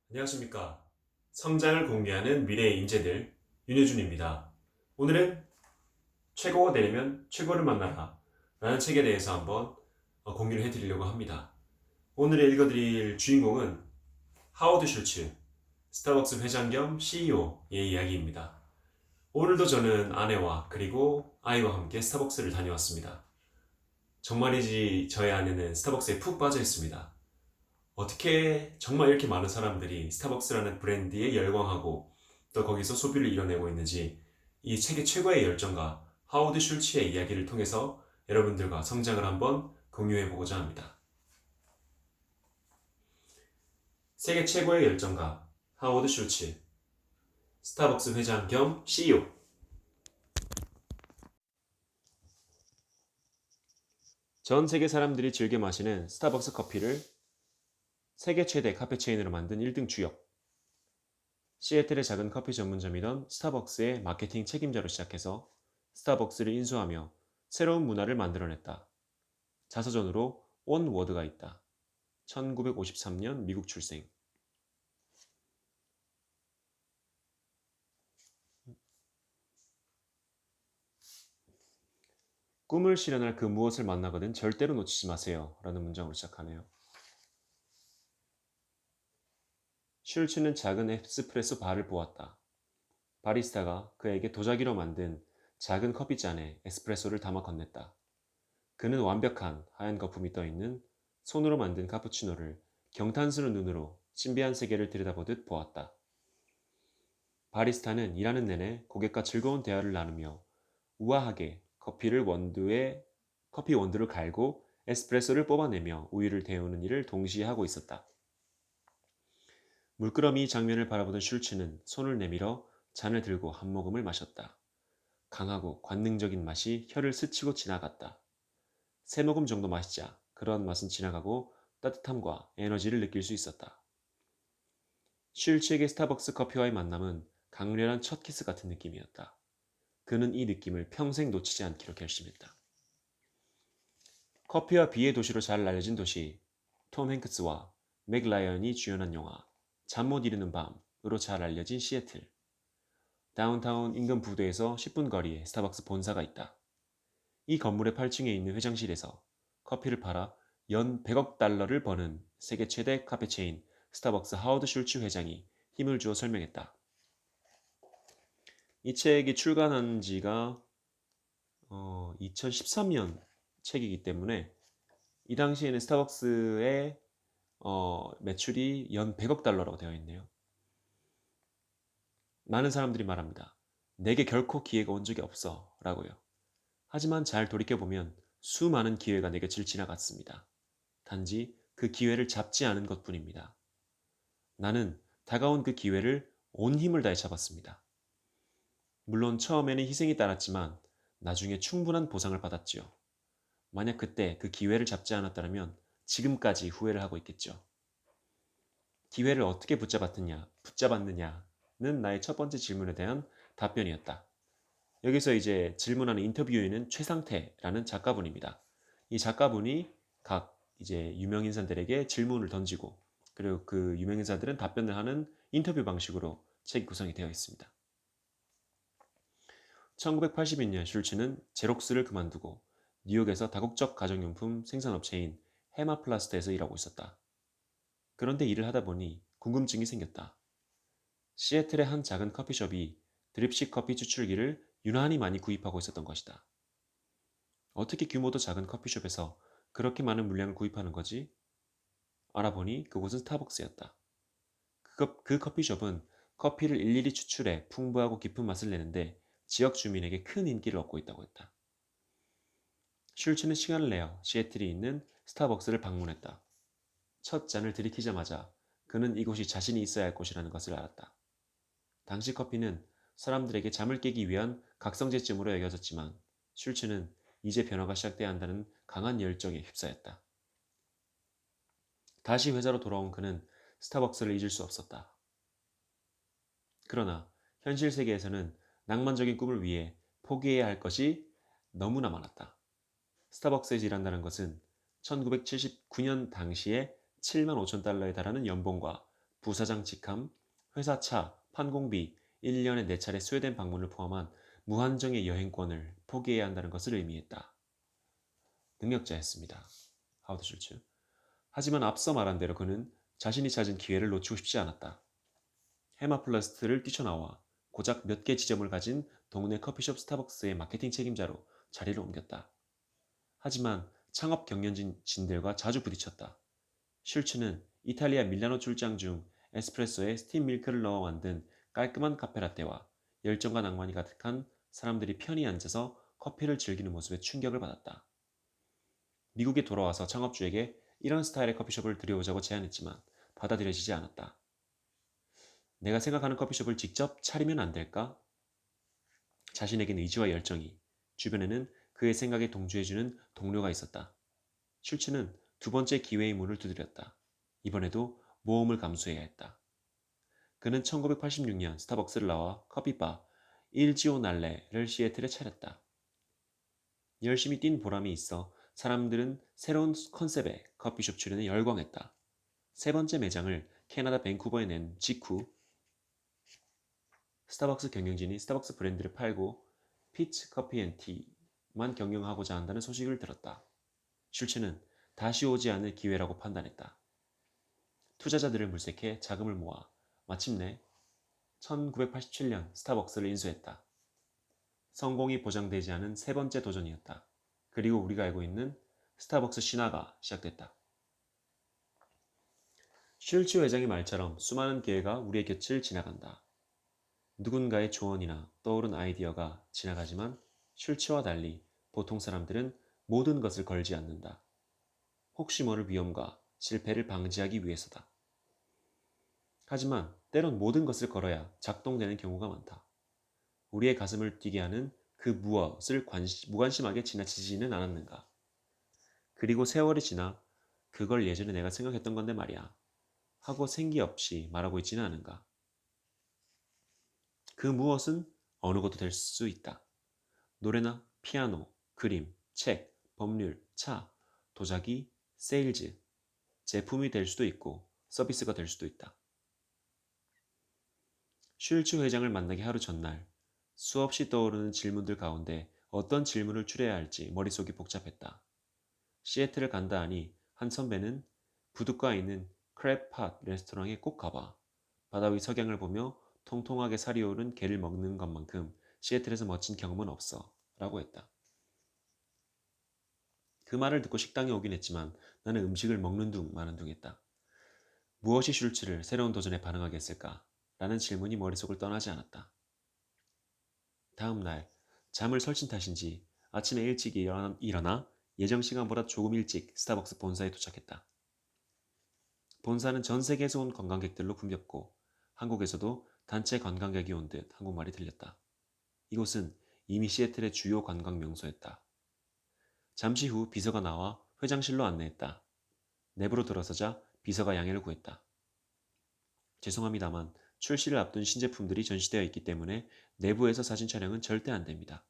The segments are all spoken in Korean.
안녕하십니까. 성장을 공유하는 미래의 인재들 윤여준입니다. 오늘은 최고가 되려면 최고를 만나라 라는 책에 대해서 한번 공유를 해드리려고 합니다. 오늘 읽어드릴 주인공은 하워드 슐츠, 스타벅스 회장 겸 CEO의 이야기입니다. 오늘도 저는 아내와 그리고 아이와 함께 스타벅스를 다녀왔습니다. 정말이지 저희 아내는 스타벅스에 푹 빠져 있습니다. 어떻게 정말 이렇게 많은 사람들이 스타벅스라는 브랜드에 열광하고 또 거기서 소비를 이뤄내고 있는지 이 책의 최고의 열정가 하워드 슐츠의 이야기를 통해서 여러분들과 성장을 한번 공유해 보고자 합니다. 세계 최고의 열정가 하워드 슐츠, 스타벅스 회장 겸 CEO. 전 세계 사람들이 즐겨 마시는 스타벅스 커피를 세계 최대 카페 체인으로 만든 1등 주역. 시애틀의 작은 커피 전문점이던 스타벅스의 마케팅 책임자로 시작해서 스타벅스를 인수하며 새로운 문화를 만들어냈다. 자서전으로 온워드가 있다. 1953년 미국 출생. 꿈을 실현할 그 무엇을 만나거든 절대로 놓치지 마세요. 라는 문장으로 시작하네요. 슐츠는 작은 에스프레소 바를 보았다. 바리스타가 그에게 도자기로 만든 작은 커피잔에 에스프레소를 담아 건넸다. 그는 완벽한 하얀 거품이 떠있는 손으로 만든 카푸치노를 경탄스러운 눈으로 신비한 세계를 들여다보듯 보았다. 바리스타는 일하는 내내 고객과 즐거운 대화를 나누며 우아하게 커피 원두를 갈고 에스프레소를 뽑아내며 우유를 데우는 일을 동시에 하고 있었다. 물끄러미 이 장면을 바라보던 슐츠는 손을 내밀어 잔을 들고 한 모금을 마셨다. 강하고 관능적인 맛이 혀를 스치고 지나갔다. 세 모금 정도 마시자 그런 맛은 지나가고 따뜻함과 에너지를 느낄 수 있었다. 슐츠에게 스타벅스 커피와의 만남은 강렬한 첫 키스 같은 느낌이었다. 그는 이 느낌을 평생 놓치지 않기로 결심했다. 커피와 비의 도시로 잘 알려진 도시, 톰 행크스와 맥 라이언이 주연한 영화 잠 못 이루는 밤으로 잘 알려진 시애틀. 다운타운 인근 부두에서 10분 거리에 스타벅스 본사가 있다. 이 건물의 8층에 있는 회장실에서 커피를 팔아 연 100억 달러를 버는 세계 최대 카페 체인 스타벅스 하워드 슐츠 회장이 힘을 주어 설명했다. 이 책이 출간한 지가 2013년 책이기 때문에 이 당시에는 스타벅스의 매출이 연 100억 달러라고 되어 있네요. 많은 사람들이 말합니다. 내게 결코 기회가 온 적이 없어 라고요. 하지만 잘 돌이켜보면 수많은 기회가 내 곁을 지나갔습니다. 단지 그 기회를 잡지 않은 것 뿐입니다. 나는 다가온 그 기회를 온 힘을 다해 잡았습니다. 물론 처음에는 희생이 따랐지만 나중에 충분한 보상을 받았지요. 만약 그때 그 기회를 잡지 않았다면 지금까지 후회를 하고 있겠죠. 기회를 어떻게 붙잡았느냐는 나의 첫 번째 질문에 대한 답변이었다. 여기서 이제 질문하는 인터뷰인은 최상태라는 작가분입니다. 이 작가분이 각 이제 유명인사들에게 질문을 던지고 그리고 그 유명인사들은 답변을 하는 인터뷰 방식으로 책이 구성이 되어 있습니다. 1982년 슐츠는 제록스를 그만두고 뉴욕에서 다국적 가정용품 생산업체인 헤마플라스트에서 일하고 있었다. 그런데 일을 하다 보니 궁금증이 생겼다. 시애틀의 한 작은 커피숍이 드립식 커피 추출기를 유난히 많이 구입하고 있었던 것이다. 어떻게 규모도 작은 커피숍에서 그렇게 많은 물량을 구입하는 거지? 알아보니 그곳은 스타벅스였다. 그 커피숍은 커피를 일일이 추출해 풍부하고 깊은 맛을 내는데 지역 주민에게 큰 인기를 얻고 있다고 했다. 슐츠는 시간을 내어 시애틀이 있는 스타벅스를 방문했다. 첫 잔을 들이키자마자 그는 이곳이 자신이 있어야 할 곳이라는 것을 알았다. 당시 커피는 사람들에게 잠을 깨기 위한 각성제쯤으로 여겨졌지만 슐츠는 이제 변화가 시작돼야 한다는 강한 열정에 휩싸였다. 다시 회사로 돌아온 그는 스타벅스를 잊을 수 없었다. 그러나 현실 세계에서는 낭만적인 꿈을 위해 포기해야 할 것이 너무나 많았다. 스타벅스에서 일한다는 것은 1979년 당시에 7만 5천 달러에 달하는 연봉과 부사장 직함, 회사 차, 판공비, 1년에 4차례 스웨덴 방문을 포함한 무한정의 여행권을 포기해야 한다는 것을 의미했다. 능력자였습니다. 하워드 슐츠. 하지만 앞서 말한 대로 그는 자신이 찾은 기회를 놓치고 싶지 않았다. 헤마플러스트를 뛰쳐나와 고작 몇 개 지점을 가진 동네 커피숍 스타벅스의 마케팅 책임자로 자리를 옮겼다. 하지만 창업 경련진들과 자주 부딪혔다. 슐츠는 이탈리아 밀라노 출장 중 에스프레소에 스팀 밀크를 넣어 만든 깔끔한 카페라떼와 열정과 낭만이 가득한 사람들이 편히 앉아서 커피를 즐기는 모습에 충격을 받았다. 미국에 돌아와서 창업주에게 이런 스타일의 커피숍을 들여오자고 제안했지만 받아들여지지 않았다. 내가 생각하는 커피숍을 직접 차리면 안 될까? 자신에겐 의지와 열정이, 주변에는 그의 생각에 동조해주는 동료가 있었다. 슐츠는 두 번째 기회의 문을 두드렸다. 이번에도 모험을 감수해야 했다. 그는 1986년 스타벅스를 나와 커피바 일지오날레를 시애틀에 차렸다. 열심히 뛴 보람이 있어 사람들은 새로운 컨셉의 커피숍 출연에 열광했다. 세 번째 매장을 캐나다 밴쿠버에 낸 직후 스타벅스 경영진이 스타벅스 브랜드를 팔고 피츠 커피 앤 티만 경영하고자 한다는 소식을 들었다. 슐츠는 다시 오지 않을 기회라고 판단했다. 투자자들을 물색해 자금을 모아 마침내 1987년 스타벅스를 인수했다. 성공이 보장되지 않은 세 번째 도전이었다. 그리고 우리가 알고 있는 스타벅스 신화가 시작됐다. 슐츠 회장의 말처럼 수많은 기회가 우리의 곁을 지나간다. 누군가의 조언이나 떠오른 아이디어가 지나가지만 슐츠와 달리 보통 사람들은 모든 것을 걸지 않는다. 혹시 모를 위험과 실패를 방지하기 위해서다. 하지만 때론 모든 것을 걸어야 작동되는 경우가 많다. 우리의 가슴을 뛰게 하는 그 무엇을 무관심하게 지나치지는 않았는가. 그리고 세월이 지나 그걸 예전에 내가 생각했던 건데 말이야 하고 생기 없이 말하고 있지는 않은가. 그 무엇은 어느 것도 될 수 있다. 노래나 피아노, 그림, 책, 법률, 차, 도자기, 세일즈, 제품이 될 수도 있고 서비스가 될 수도 있다. 슐츠 회장을 만나기 하루 전날 수없이 떠오르는 질문들 가운데 어떤 질문을 추려야 할지 머릿속이 복잡했다. 시애틀을 간다 하니 한 선배는 부둣가에 있는 크랩팟 레스토랑에 꼭 가봐. 바다 위 석양을 보며 통통하게 살이 오른 게를 먹는 것만큼 시애틀에서 멋진 경험은 없어. 라고 했다. 그 말을 듣고 식당에 오긴 했지만 나는 음식을 먹는 둥 마는 둥 했다. 무엇이 슐츠를 새로운 도전에 반응하게 했을까? 라는 질문이 머릿속을 떠나지 않았다. 다음 날 잠을 설친 탓인지 아침에 일찍 일어나 예정 시간보다 조금 일찍 스타벅스 본사에 도착했다. 본사는 전 세계에서 온 관광객들로 붐볐고 한국에서도 단체 관광객이 온 듯 한국말이 들렸다. 이곳은 이미 시애틀의 주요 관광 명소였다. 잠시 후 비서가 나와 회장실로 안내했다. 내부로 들어서자 비서가 양해를 구했다. 죄송합니다만 출시를 앞둔 신제품들이 전시되어 있기 때문에 내부에서 사진 촬영은 절대 안 됩니다.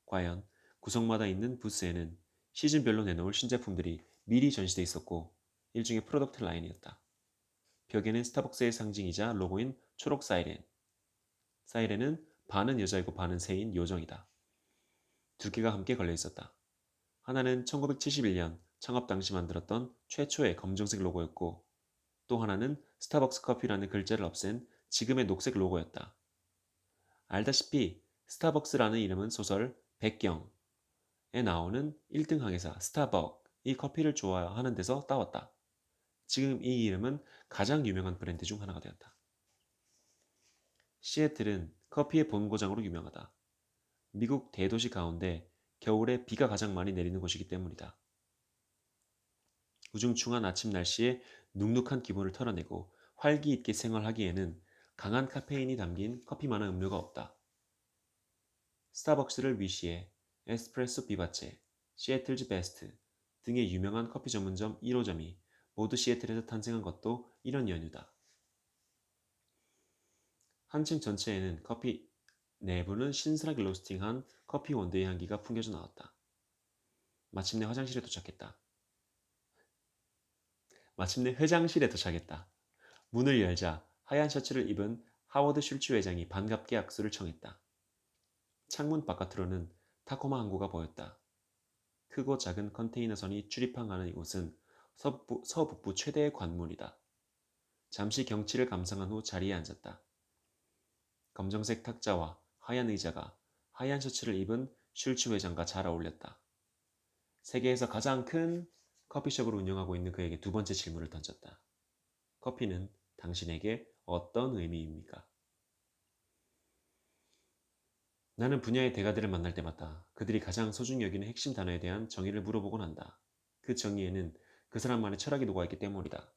과연 구석마다 있는 부스에는 시즌별로 내놓을 신제품들이 미리 전시돼 있었고 일종의 프로덕트 라인이었다. 벽에는 스타벅스의 상징이자 로고인 초록 사이렌. 사이렌은 반은 여자이고 반은 새인 요정이다. 두 개가 함께 걸려 있었다. 하나는 1971년 창업 당시 만들었던 최초의 검정색 로고였고 또 하나는 스타벅스 커피라는 글자를 없앤 지금의 녹색 로고였다. 알다시피 스타벅스라는 이름은 소설 백경에 나오는 1등 항해사 스타벅이 커피를 좋아하는 데서 따왔다. 지금 이 이름은 가장 유명한 브랜드 중 하나가 되었다. 시애틀은 커피의 본고장으로 유명하다. 미국 대도시 가운데 겨울에 비가 가장 많이 내리는 곳이기 때문이다. 우중충한 아침 날씨에 눅눅한 기분을 털어내고 활기 있게 생활하기에는 강한 카페인이 담긴 커피만한 음료가 없다. 스타벅스를 위시해 에스프레소 비바체, 시애틀즈 베스트 등의 유명한 커피 전문점 1호점이 모두 시애틀에서 탄생한 것도 이런 연유다. 한 층 전체에는 커피 내부는 신선하게 로스팅한 커피 원두의 향기가 풍겨져 나왔다. 마침내 화장실에 도착했다. 마침내 회장실에 도착했다. 문을 열자 하얀 셔츠를 입은 하워드 슐츠 회장이 반갑게 악수를 청했다. 창문 바깥으로는 타코마 항구가 보였다. 크고 작은 컨테이너선이 출입항하는 이곳은 서북부 최대의 관문이다. 잠시 경치를 감상한 후 자리에 앉았다. 검정색 탁자와 하얀 의자가 하얀 셔츠를 입은 슐츠 회장과 잘 어울렸다. 세계에서 가장 큰 커피숍을 운영하고 있는 그에게 두 번째 질문을 던졌다. 커피는 당신에게 어떤 의미입니까? 나는 분야의 대가들을 만날 때마다 그들이 가장 소중히 여기는 핵심 단어에 대한 정의를 물어보곤 한다. 그 정의에는 그 사람만의 철학이 녹아있기 때문이다.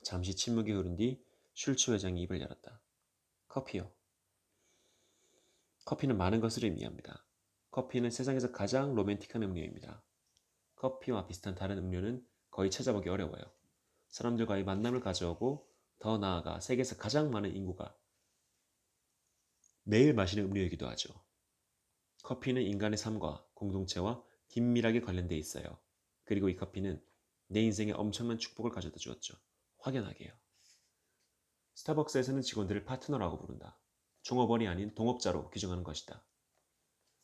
잠시 침묵이 흐른 뒤 슐츠 회장이 입을 열었다. 커피요. 커피는 많은 것을 의미합니다. 커피는 세상에서 가장 로맨틱한 음료입니다. 커피와 비슷한 다른 음료는 거의 찾아보기 어려워요. 사람들과의 만남을 가져오고 더 나아가 세계에서 가장 많은 인구가 매일 마시는 음료이기도 하죠. 커피는 인간의 삶과 공동체와 긴밀하게 관련돼 있어요. 그리고 이 커피는 내 인생에 엄청난 축복을 가져다 주었죠. 확연하게요. 스타벅스에서는 직원들을 파트너라고 부른다. 종업원이 아닌 동업자로 규정하는 것이다.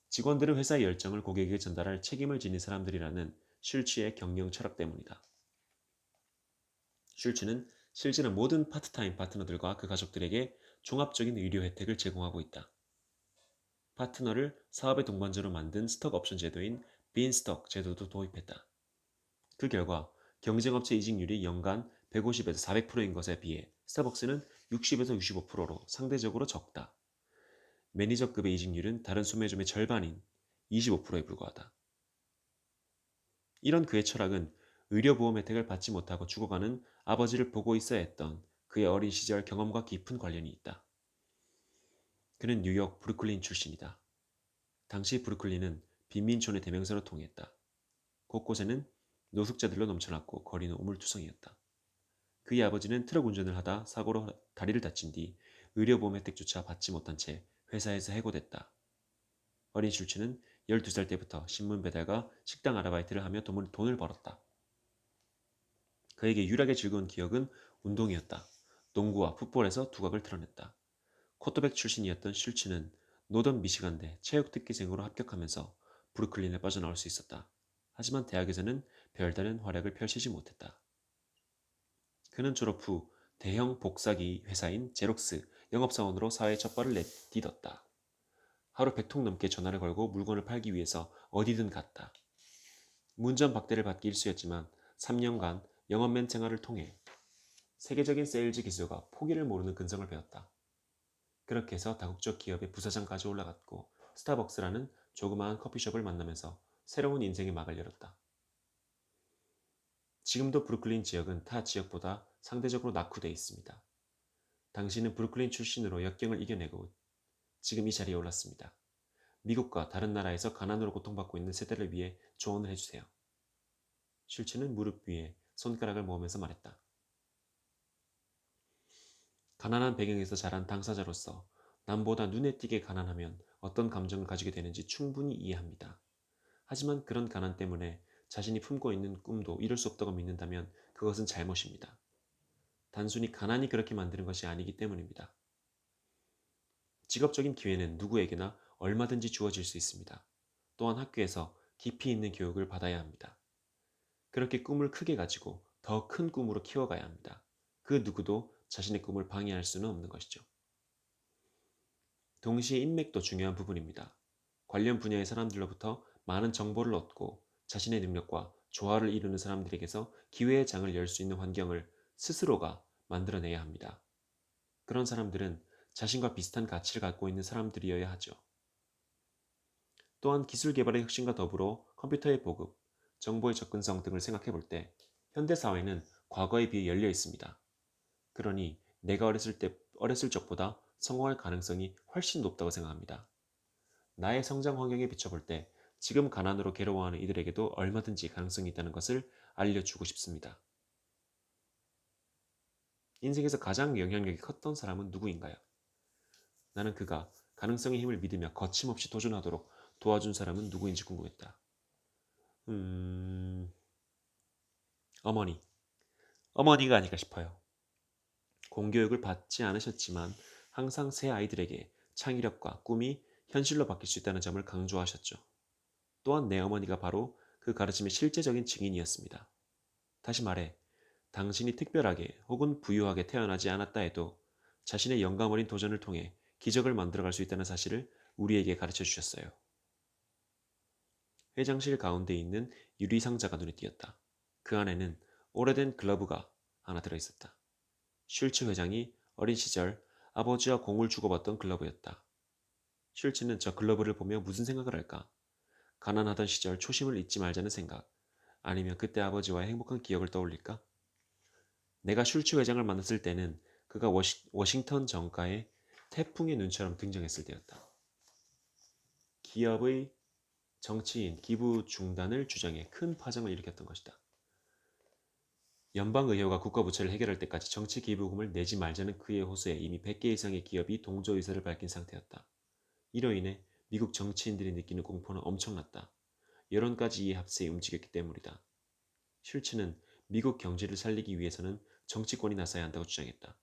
직원들은 회사의 열정을 고객에게 전달할 책임을 지닌 사람들이라는 슐츠의 경영 철학 때문이다. 슐츠는 실제로 모든 파트타임 파트너들과 그 가족들에게 종합적인 의료 혜택을 제공하고 있다. 파트너를 사업의 동반자로 만든 스톡 옵션 제도인 빈스톡 제도도 도입했다. 그 결과 경쟁업체 이직률이 연간 150에서 400%인 것에 비해 스타벅스는 60에서 65%로 상대적으로 적다. 매니저급의 이직률은 다른 소매점의 절반인 25%에 불과하다. 이런 그의 철학은 의료보험 혜택을 받지 못하고 죽어가는 아버지를 보고 있어야 했던 그의 어린 시절 경험과 깊은 관련이 있다. 그는 뉴욕 브루클린 출신이다. 당시 브루클린은 빈민촌의 대명사로 통했다. 곳곳에는 노숙자들로 넘쳐났고 거리는 우물투성이었다. 그의 아버지는 트럭 운전을 하다 사고로 다리를 다친 뒤 의료보험 혜택조차 받지 못한 채 회사에서 해고됐다. 어린 슐츠는 12살 때부터 신문 배달과 식당 아르바이트를 하며 돈을 벌었다. 그에게 유일하게 즐거운 기억은 운동이었다. 농구와 풋볼에서 두각을 드러냈다. 쿼터백 출신이었던 슐츠는 노던 미시간대 체육특기생으로 합격하면서 브루클린에 빠져나올 수 있었다. 하지만 대학에서는 별다른 활약을 펼치지 못했다. 그는 졸업 후 대형 복사기 회사인 제록스 영업사원으로 사회에 첫 발을 내딛었다. 하루 100통 넘게 전화를 걸고 물건을 팔기 위해서 어디든 갔다. 문전박대를 받기 일쑤였지만 3년간 영업맨 생활을 통해 세계적인 세일즈 기술과 포기를 모르는 근성을 배웠다. 그렇게 해서 다국적 기업의 부사장까지 올라갔고 스타벅스라는 조그마한 커피숍을 만나면서 새로운 인생의 막을 열었다. 지금도 브루클린 지역은 타 지역보다 상대적으로 낙후돼 있습니다. 당신은 브루클린 출신으로 역경을 이겨내고 지금 이 자리에 올랐습니다. 미국과 다른 나라에서 가난으로 고통받고 있는 세대를 위해 조언을 해주세요. 슐츠는 무릎 위에 손가락을 모으면서 말했다. 가난한 배경에서 자란 당사자로서 남보다 눈에 띄게 가난하면 어떤 감정을 가지게 되는지 충분히 이해합니다. 하지만 그런 가난 때문에 자신이 품고 있는 꿈도 이룰 수 없다고 믿는다면 그것은 잘못입니다. 단순히 가난이 그렇게 만드는 것이 아니기 때문입니다. 직업적인 기회는 누구에게나 얼마든지 주어질 수 있습니다. 또한 학교에서 깊이 있는 교육을 받아야 합니다. 그렇게 꿈을 크게 가지고 더 큰 꿈으로 키워가야 합니다. 그 누구도 자신의 꿈을 방해할 수는 없는 것이죠. 동시에 인맥도 중요한 부분입니다. 관련 분야의 사람들로부터 많은 정보를 얻고 자신의 능력과 조화를 이루는 사람들에게서 기회의 장을 열 수 있는 환경을 스스로가 만들어내야 합니다. 그런 사람들은 자신과 비슷한 가치를 갖고 있는 사람들이어야 하죠. 또한 기술 개발의 혁신과 더불어 컴퓨터의 보급, 정보의 접근성 등을 생각해 볼 때 현대 사회는 과거에 비해 열려 있습니다. 그러니 내가 어렸을 적보다 성공할 가능성이 훨씬 높다고 생각합니다. 나의 성장 환경에 비춰볼 때 지금 가난으로 괴로워하는 이들에게도 얼마든지 가능성이 있다는 것을 알려주고 싶습니다. 인생에서 가장 영향력이 컸던 사람은 누구인가요? 나는 그가 가능성의 힘을 믿으며 거침없이 도전하도록 도와준 사람은 누구인지 궁금했다. 어머니. 어머니가 아닐까 싶어요. 공교육을 받지 않으셨지만 항상 새 아이들에게 창의력과 꿈이 현실로 바뀔 수 있다는 점을 강조하셨죠. 또한 내 어머니가 바로 그 가르침의 실제적인 증인이었습니다. 다시 말해, 당신이 특별하게 혹은 부유하게 태어나지 않았다 해도 자신의 영감 어린 도전을 통해 기적을 만들어갈 수 있다는 사실을 우리에게 가르쳐 주셨어요. 회장실 가운데 있는 유리 상자가 눈에 띄었다. 그 안에는 오래된 글러브가 하나 들어있었다. 슐츠 회장이 어린 시절 아버지와 공을 주고받던 글러브였다. 슐츠는 저 글러브를 보며 무슨 생각을 할까? 가난하던 시절 초심을 잊지 말자는 생각, 아니면 그때 아버지와의 행복한 기억을 떠올릴까? 내가 슐츠 회장을 만났을 때는 그가 워싱턴 정가의 태풍의 눈처럼 등장했을 때였다. 기업의 정치인 기부 중단을 주장해 큰 파장을 일으켰던 것이다. 연방의회가 국가부채를 해결할 때까지 정치 기부금을 내지 말자는 그의 호소에 이미 100개 이상의 기업이 동조 의사를 밝힌 상태였다. 이로 인해 미국 정치인들이 느끼는 공포는 엄청났다. 여론까지 이 합세에 움직였기 때문이다. 슐츠는 미국 경제를 살리기 위해서는 정치권이 나서야 한다고 주장했다.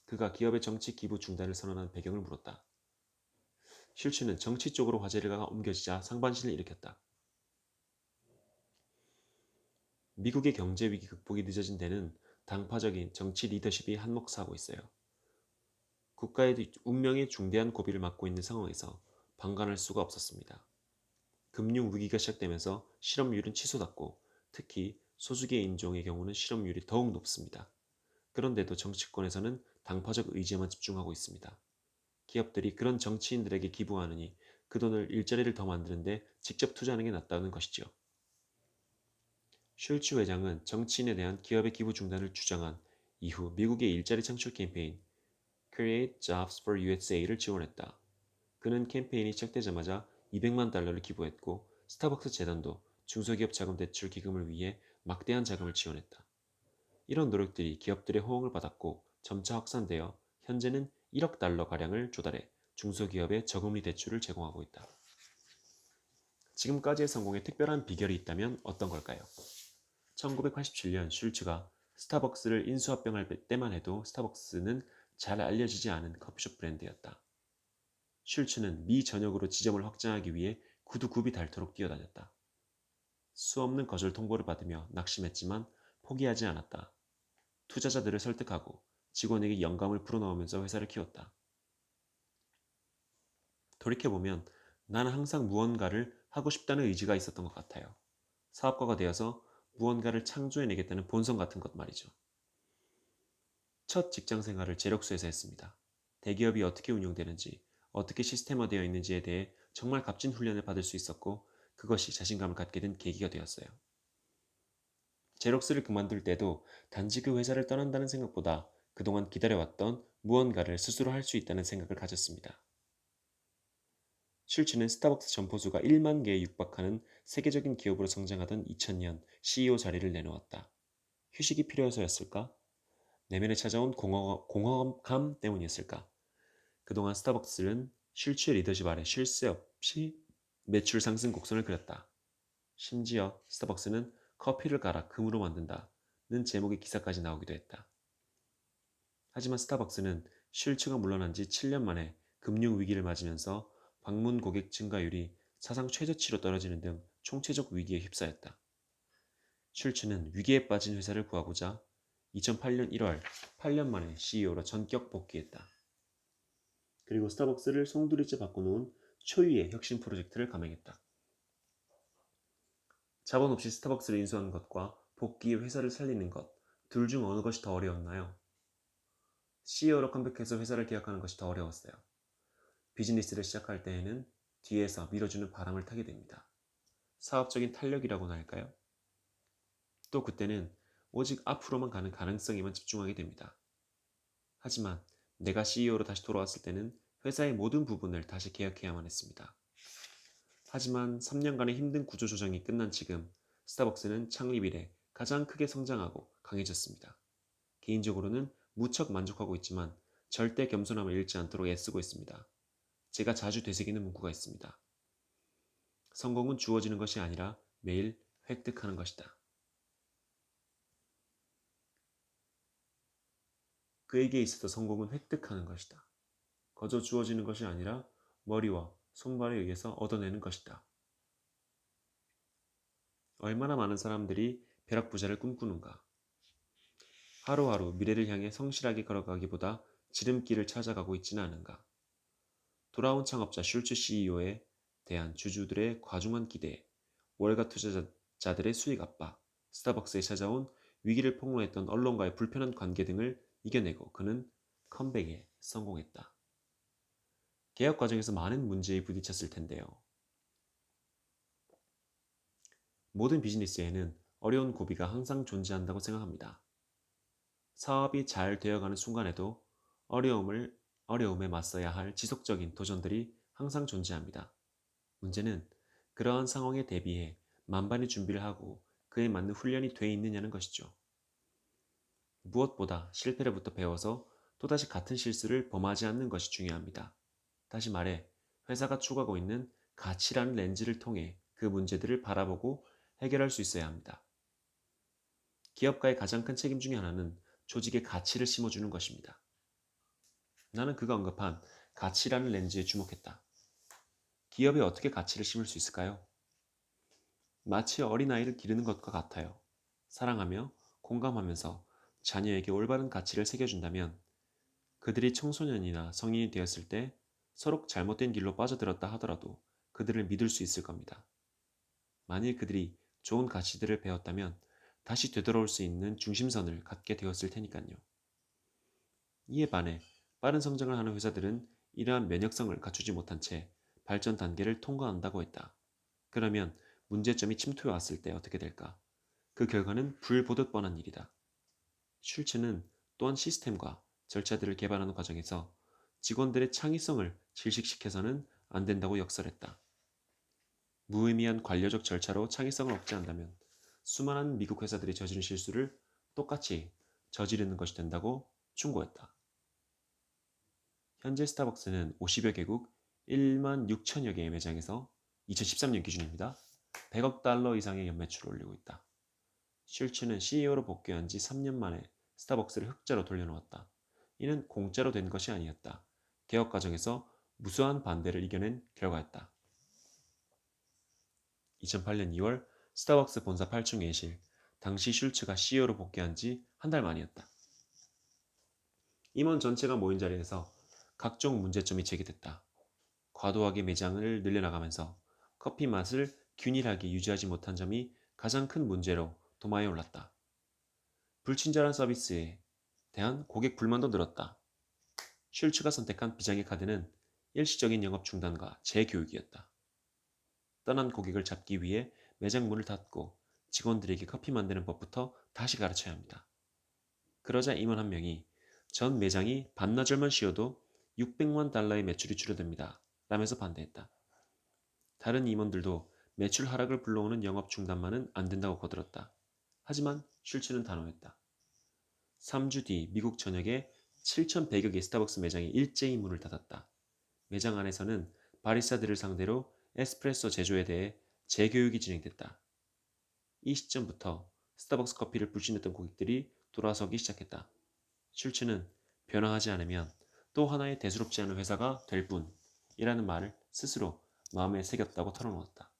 그가 기업의 정치 기부 중단을 선언한 배경을 물었다. 슐츠는 정치 쪽으로 화제가 옮겨지자 상반신을 일으켰다. 미국의 경제 위기 극복이 늦어진 데는 당파적인 정치 리더십이 한몫하고 있어요. 국가의 운명의 중대한 고비를 맞고 있는 상황에서 방관할 수가 없었습니다. 금융 위기가 시작되면서 실업률은 치솟았고 특히 소수계 인종의 경우는 실업률이 더욱 높습니다. 그런데도 정치권에서는 당파적 의지에만 집중하고 있습니다. 기업들이 그런 정치인들에게 기부하느니 그 돈을 일자리를 더 만드는데 직접 투자하는 게 낫다는 것이죠. 슐츠 회장은 정치인에 대한 기업의 기부 중단을 주장한 이후 미국의 일자리 창출 캠페인 Create Jobs for USA를 지원했다. 그는 캠페인이 시작되자마자 200만 달러를 기부했고 스타벅스 재단도 중소기업 자금 대출 기금을 위해 막대한 자금을 지원했다. 이런 노력들이 기업들의 호응을 받았고 점차 확산되어 현재는 1억 달러 가량을 조달해 중소기업에 저금리 대출을 제공하고 있다. 지금까지의 성공에 특별한 비결이 있다면 어떤 걸까요? 1987년 슐츠가 스타벅스를 인수합병할 때만 해도 스타벅스는 잘 알려지지 않은 커피숍 브랜드였다. 슐츠는 미 전역으로 지점을 확장하기 위해 구두굽이 닳도록 뛰어다녔다. 수없는 거절 통보를 받으며 낙심했지만 포기하지 않았다. 투자자들을 설득하고 직원에게 영감을 불어넣으면서 회사를 키웠다. 돌이켜보면 나는 항상 무언가를 하고 싶다는 의지가 있었던 것 같아요. 사업가가 되어서 무언가를 창조해내겠다는 본성 같은 것 말이죠. 첫 직장 생활을 제력수에서 했습니다. 대기업이 어떻게 운영되는지, 어떻게 시스템화되어 있는지에 대해 정말 값진 훈련을 받을 수 있었고 그것이 자신감을 갖게 된 계기가 되었어요. 제록스를 그만둘 때도 단지 그 회사를 떠난다는 생각보다 그동안 기다려왔던 무언가를 스스로 할 수 있다는 생각을 가졌습니다. 슐츠는 스타벅스 점포수가 1만 개에 육박하는 세계적인 기업으로 성장하던 2000년 CEO 자리를 내놓았다. 휴식이 필요해서였을까? 내면에 찾아온 공허감 때문이었을까? 그동안 스타벅스는 슐츠의 리더십 아래 쉴 새 없이 매출 상승 곡선을 그렸다. 심지어 스타벅스는 커피를 갈아 금으로 만든다는 제목의 기사까지 나오기도 했다. 하지만 스타벅스는 슐츠가 물러난 지 7년 만에 금융 위기를 맞으면서 방문 고객 증가율이 사상 최저치로 떨어지는 등 총체적 위기에 휩싸였다. 슐츠는 위기에 빠진 회사를 구하고자 2008년 1월 8년 만에 CEO로 전격 복귀했다. 그리고 스타벅스를 송두리째 바꿔놓은 초유의 혁신 프로젝트를 감행했다. 자본 없이 스타벅스를 인수하는 것과 복귀 회사를 살리는 것, 둘 중 어느 것이 더 어려웠나요? CEO로 컴백해서 회사를 계약하는 것이 더 어려웠어요. 비즈니스를 시작할 때에는 뒤에서 밀어주는 바람을 타게 됩니다. 사업적인 탄력이라고나 할까요? 또 그때는 오직 앞으로만 가는 가능성에만 집중하게 됩니다. 하지만 내가 CEO로 다시 돌아왔을 때는 회사의 모든 부분을 다시 계약해야만 했습니다. 하지만 3년간의 힘든 구조조정이 끝난 지금 스타벅스는 창립 이래 가장 크게 성장하고 강해졌습니다. 개인적으로는 무척 만족하고 있지만 절대 겸손함을 잃지 않도록 애쓰고 있습니다. 제가 자주 되새기는 문구가 있습니다. 성공은 주어지는 것이 아니라 매일 획득하는 것이다. 그에게 있어서 성공은 획득하는 것이다. 거저 주어지는 것이 아니라 머리와 손발에 의해서 얻어내는 것이다. 얼마나 많은 사람들이 벼락부자를 꿈꾸는가. 하루하루 미래를 향해 성실하게 걸어가기보다 지름길을 찾아가고 있지는 않은가. 돌아온 창업자 슐츠 CEO에 대한 주주들의 과중한 기대, 월가 투자자들의 수익 압박, 스타벅스에 찾아온 위기를 폭로했던 언론과의 불편한 관계 등을 이겨내고 그는 컴백에 성공했다. 개혁 과정에서 많은 문제에 부딪혔을 텐데요. 모든 비즈니스에는 어려운 고비가 항상 존재한다고 생각합니다. 사업이 잘 되어가는 순간에도 어려움에 맞서야 할 지속적인 도전들이 항상 존재합니다. 문제는 그러한 상황에 대비해 만반의 준비를 하고 그에 맞는 훈련이 돼 있느냐는 것이죠. 무엇보다 실패로부터 배워서 또다시 같은 실수를 범하지 않는 것이 중요합니다. 다시 말해, 회사가 추구하고 있는 가치라는 렌즈를 통해 그 문제들을 바라보고 해결할 수 있어야 합니다. 기업가의 가장 큰 책임 중에 하나는 조직에 가치를 심어주는 것입니다. 나는 그가 언급한 가치라는 렌즈에 주목했다. 기업에 어떻게 가치를 심을 수 있을까요? 마치 어린아이를 기르는 것과 같아요. 사랑하며 공감하면서 자녀에게 올바른 가치를 새겨준다면 그들이 청소년이나 성인이 되었을 때 서로 잘못된 길로 빠져들었다 하더라도 그들을 믿을 수 있을 겁니다. 만일 그들이 좋은 가치들을 배웠다면 다시 되돌아올 수 있는 중심선을 갖게 되었을 테니까요. 이에 반해 빠른 성장을 하는 회사들은 이러한 면역성을 갖추지 못한 채 발전 단계를 통과한다고 했다. 그러면 문제점이 침투해 왔을 때 어떻게 될까? 그 결과는 불보듯 뻔한 일이다. 슐츠는 또한 시스템과 절차들을 개발하는 과정에서 직원들의 창의성을 질식시켜서는 안 된다고 역설했다. 무의미한 관료적 절차로 창의성을 억제한다면 수많은 미국 회사들이 저지른 실수를 똑같이 저지르는 것이 된다고 충고했다. 현재 스타벅스는 50여 개국 1만 6천여 개의 매장에서 2013년 기준입니다. 100억 달러 이상의 연매출을 올리고 있다. 슐츠는 CEO로 복귀한 지 3년 만에 스타벅스를 흑자로 돌려놓았다. 이는 공짜로 된 것이 아니었다. 개혁 과정에서 무수한 반대를 이겨낸 결과였다. 2008년 2월 스타벅스 본사 8층 외실, 당시 슐츠가 CEO로 복귀한 지 한 달 만이었다. 임원 전체가 모인 자리에서 각종 문제점이 제기됐다. 과도하게 매장을 늘려나가면서 커피 맛을 균일하게 유지하지 못한 점이 가장 큰 문제로 도마에 올랐다. 불친절한 서비스에 대한 고객 불만도 늘었다. 슐츠가 선택한 비장의 카드는 일시적인 영업 중단과 재교육이었다. 떠난 고객을 잡기 위해 매장 문을 닫고 직원들에게 커피 만드는 법부터 다시 가르쳐야 합니다. 그러자 임원 한 명이 전 매장이 반나절만 쉬어도 600만 달러의 매출이 줄어듭니다. 라면서 반대했다. 다른 임원들도 매출 하락을 불러오는 영업 중단만은 안 된다고 거들었다. 하지만 슐츠는 단호했다. 3주 뒤 미국 전역에 7,100여 개 스타벅스 매장이 일제히 문을 닫았다. 매장 안에서는 바리스타들을 상대로 에스프레소 제조에 대해 재교육이 진행됐다. 이 시점부터 스타벅스 커피를 불신했던 고객들이 돌아서기 시작했다. 슐츠는 변화하지 않으면 또 하나의 대수롭지 않은 회사가 될 뿐이라는 말을 스스로 마음에 새겼다고 털어놓았다.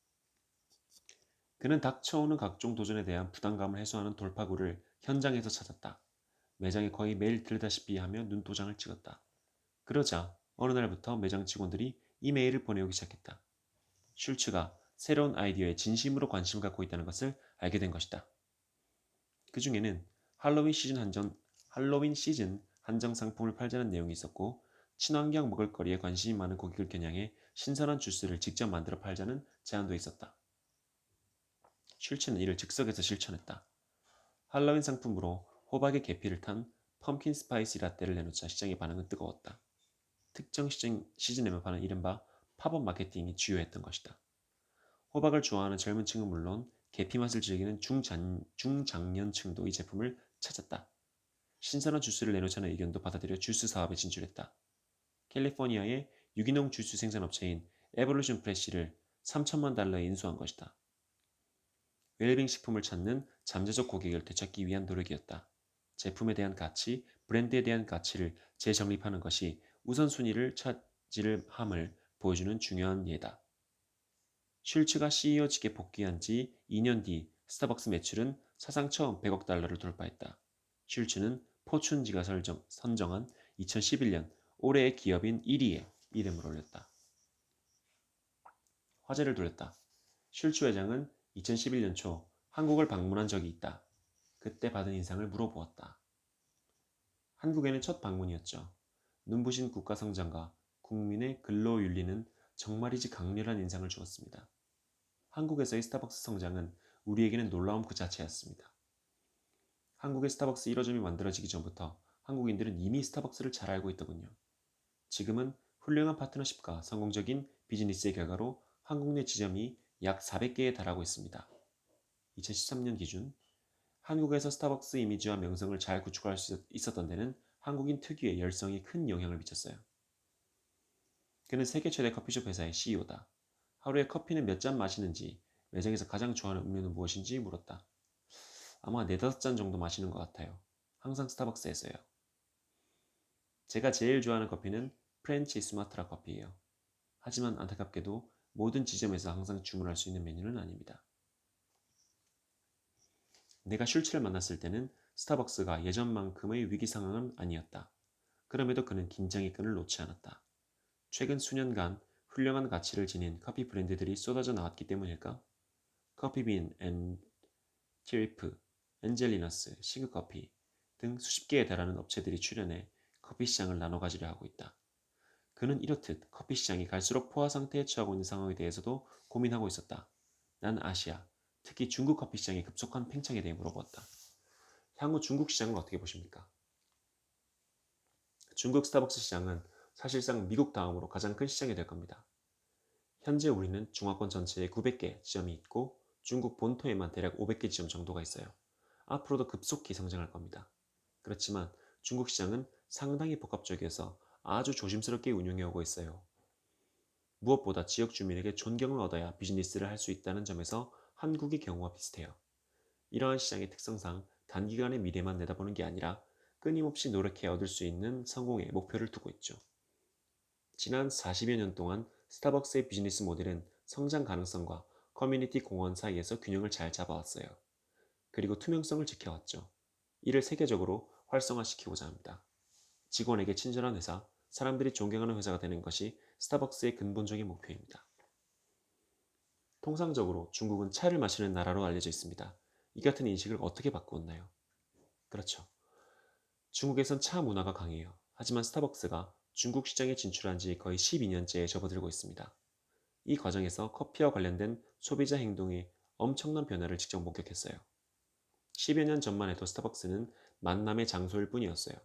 그는 닥쳐오는 각종 도전에 대한 부담감을 해소하는 돌파구를 현장에서 찾았다. 매장에 거의 매일 들다시피 하며 눈도장을 찍었다. 그러자 어느 날부터 매장 직원들이 이메일을 보내오기 시작했다. 슐츠가 새로운 아이디어에 진심으로 관심을 갖고 있다는 것을 알게 된 것이다. 그 중에는 할로윈 시즌 한정 상품을 팔자는 내용이 있었고 친환경 먹을거리에 관심이 많은 고객을 겨냥해 신선한 주스를 직접 만들어 팔자는 제안도 있었다. 슐츠는 이를 즉석에서 실천했다. 할로윈 상품으로 호박의 계피를 탄 펌킨 스파이시 라떼를 내놓자 시장의 반응은 뜨거웠다. 특정 시즌에만 파는 이른바 팝업 마케팅이 주요했던 것이다. 호박을 좋아하는 젊은 층은 물론 계피 맛을 즐기는 중장년층도 이 제품을 찾았다. 신선한 주스를 내놓자는 의견도 받아들여 주스 사업에 진출했다. 캘리포니아의 유기농 주스 생산업체인 에볼루션 프레쉬를 3천만 달러에 인수한 것이다. 웰빙 식품을 찾는 잠재적 고객을 되찾기 위한 노력이었다. 제품에 대한 가치, 브랜드에 대한 가치를 재정립하는 것이 우선순위를 차지를 함을 보여주는 중요한 예다. 슐츠가 CEO직에 복귀한 지 2년 뒤 스타벅스 매출은 사상 처음 100억 달러를 돌파했다. 슐츠는 포춘지가 선정한 2011년 올해의 기업인 1위에 이름을 올렸다. 화제를 돌렸다. 슐츠 회장은 2011년 초 한국을 방문한 적이 있다. 그때 받은 인상을 물어보았다. 한국에는 첫 방문이었죠. 눈부신 국가 성장과 국민의 근로윤리는 정말이지 강렬한 인상을 주었습니다. 한국에서의 스타벅스 성장은 우리에게는 놀라움 그 자체였습니다. 한국의 스타벅스 1호점이 만들어지기 전부터 한국인들은 이미 스타벅스를 잘 알고 있더군요. 지금은 훌륭한 파트너십과 성공적인 비즈니스의 결과로 한국 내 지점이 약 400개에 달하고 있습니다. 2013년 기준 한국에서 스타벅스 이미지와 명성을 잘 구축할 수 있었던 데는 한국인 특유의 열성이 큰 영향을 미쳤어요. 그는 세계 최대 커피숍 회사의 CEO다. 하루에 커피는 몇 잔 마시는지, 매장에서 가장 좋아하는 음료는 무엇인지 물었다. 아마 4~5잔 정도 마시는 것 같아요. 항상 스타벅스에서요. 제가 제일 좋아하는 커피는 프렌치 수마트라 커피예요. 하지만 안타깝게도 모든 지점에서 항상 주문할 수 있는 메뉴는 아닙니다. 내가 슐츠를 만났을 때는 스타벅스가 예전만큼의 위기 상황은 아니었다. 그럼에도 그는 긴장의 끈을 놓지 않았다. 최근 수년간 훌륭한 가치를 지닌 커피 브랜드들이 쏟아져 나왔기 때문일까? 커피빈 앤 티리프, 엔젤리너스, 시그커피 등 수십 개에 달하는 업체들이 출연해 커피 시장을 나눠 가지려 하고 있다. 그는 이렇듯 커피 시장이 갈수록 포화 상태에 처하고 있는 상황에 대해서도 고민하고 있었다. 난 아시아, 특히 중국 커피 시장의 급속한 팽창에 대해 물어보았다. 향후 중국 시장은 어떻게 보십니까? 중국 스타벅스 시장은 사실상 미국 다음으로 가장 큰 시장이 될 겁니다. 현재 우리는 중화권 전체에 900개 지점이 있고 중국 본토에만 대략 500개 지점 정도가 있어요. 앞으로도 급속히 성장할 겁니다. 그렇지만 중국 시장은 상당히 복합적이어서 아주 조심스럽게 운영해 오고 있어요. 무엇보다 지역 주민에게 존경을 얻어야 비즈니스를 할 수 있다는 점에서 한국의 경우와 비슷해요. 이러한 시장의 특성상 단기간의 미래만 내다보는 게 아니라 끊임없이 노력해 얻을 수 있는 성공의 목표를 두고 있죠. 지난 40여 년 동안 스타벅스의 비즈니스 모델은 성장 가능성과 커뮤니티 공헌 사이에서 균형을 잘 잡아왔어요. 그리고 투명성을 지켜왔죠. 이를 세계적으로 활성화시키고자 합니다. 직원에게 친절한 회사, 사람들이 존경하는 회사가 되는 것이 스타벅스의 근본적인 목표입니다. 통상적으로 중국은 차를 마시는 나라로 알려져 있습니다. 이 같은 인식을 어떻게 바꾸었나요? 그렇죠. 중국에선 차 문화가 강해요. 하지만 스타벅스가 중국 시장에 진출한 지 거의 12년째에 접어들고 있습니다. 이 과정에서 커피와 관련된 소비자 행동의 엄청난 변화를 직접 목격했어요. 10여 년 전만 해도 스타벅스는 만남의 장소일 뿐이었어요.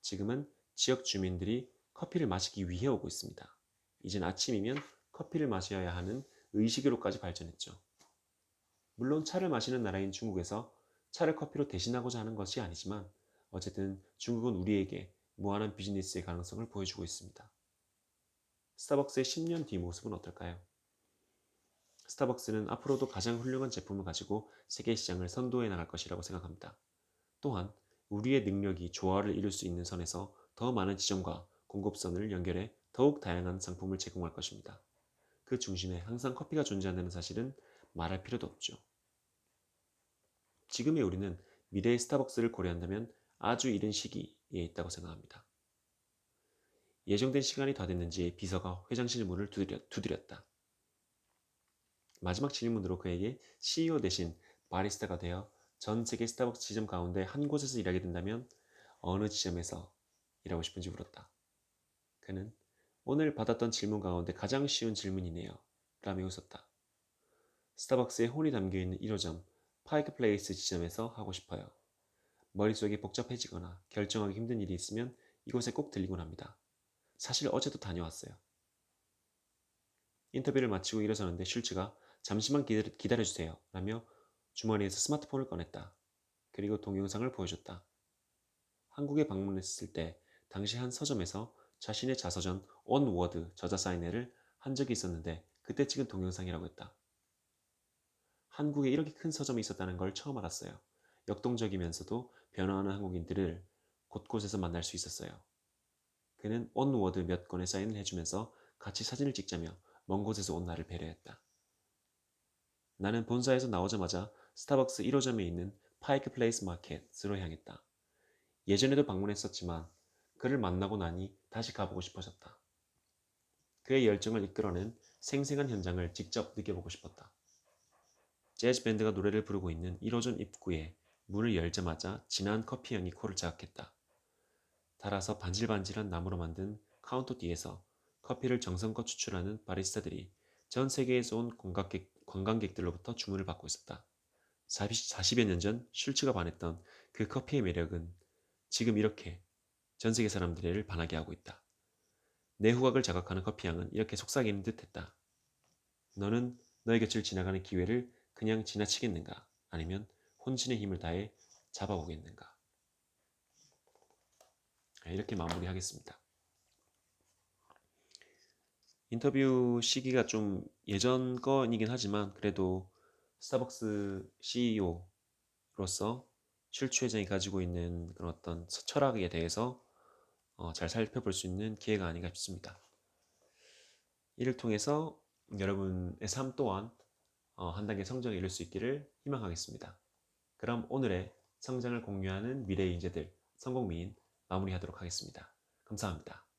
지금은 지역 주민들이 커피를 마시기 위해 오고 있습니다. 이젠 아침이면 커피를 마셔야 하는 의식으로까지 발전했죠. 물론 차를 마시는 나라인 중국에서 차를 커피로 대신하고자 하는 것이 아니지만 어쨌든 중국은 우리에게 무한한 비즈니스의 가능성을 보여주고 있습니다. 스타벅스의 10년 뒤 모습은 어떨까요? 스타벅스는 앞으로도 가장 훌륭한 제품을 가지고 세계 시장을 선도해 나갈 것이라고 생각합니다. 또한 우리의 능력이 조화를 이룰 수 있는 선에서 더 많은 지점과 공급선을 연결해 더욱 다양한 상품을 제공할 것입니다. 그 중심에 항상 커피가 존재한다는 사실은 말할 필요도 없죠. 지금의 우리는 미래의 스타벅스를 고려한다면 아주 이른 시기에 있다고 생각합니다. 예정된 시간이 다 됐는지 비서가 회장실 문을 두드렸다. 마지막 질문으로 그에게 CEO 대신 바리스타가 되어 전 세계 스타벅스 지점 가운데 한 곳에서 일하게 된다면 어느 지점에서 일하고 싶은지 물었다. 그는 오늘 받았던 질문 가운데 가장 쉬운 질문이네요. 라며 웃었다. 스타벅스의 혼이 담겨있는 1호점 파이크 플레이스 지점에서 하고 싶어요. 머릿속이 복잡해지거나 결정하기 힘든 일이 있으면 이곳에 꼭 들리곤 합니다. 사실 어제도 다녀왔어요. 인터뷰를 마치고 일어서는데 슐츠가 잠시만 기다려주세요. 라며 주머니에서 스마트폰을 꺼냈다. 그리고 동영상을 보여줬다. 한국에 방문했을 때 당시 한 서점에서 자신의 자서전 온워드 저자 사인회를 한 적이 있었는데 그때 찍은 동영상이라고 했다. 한국에 이렇게 큰 서점이 있었다는 걸 처음 알았어요. 역동적이면서도 변화하는 한국인들을 곳곳에서 만날 수 있었어요. 그는 온워드 몇 권에 사인을 해주면서 같이 사진을 찍자며 먼 곳에서 온 나를 배려했다. 나는 본사에서 나오자마자 스타벅스 1호점에 있는 파이크 플레이스 마켓으로 향했다. 예전에도 방문했었지만 그를 만나고 나니 다시 가보고 싶어졌다. 그의 열정을 이끌어낸 생생한 현장을 직접 느껴보고 싶었다. 재즈 밴드가 노래를 부르고 있는 1호점 입구에 문을 열자마자 진한 커피 향이 코를 자극했다. 달아서 반질반질한 나무로 만든 카운터 뒤에서 커피를 정성껏 추출하는 바리스타들이 전 세계에서 온 관광객들로부터 주문을 받고 있었다. 40여 년 전 슐츠가 반했던 그 커피의 매력은 지금 이렇게 전 세계 사람들을 반하게 하고 있다. 내 후각을 자극하는 커피향은 이렇게 속삭이는 듯했다. 너는 너의 곁을 지나가는 기회를 그냥 지나치겠는가? 아니면 혼신의 힘을 다해 잡아보겠는가? 이렇게 마무리하겠습니다. 인터뷰 시기가 좀 예전 거이긴 하지만 그래도 스타벅스 CEO로서 슐츠 회장이 가지고 있는 그런 어떤 철학에 대해서 잘 살펴볼 수 있는 기회가 아닌가 싶습니다. 이를 통해서 여러분의 삶 또한 한 단계 성장에 이룰 수 있기를 희망하겠습니다. 그럼 오늘의 성장을 공유하는 미래의 인재들 성공미인 마무리하도록 하겠습니다. 감사합니다.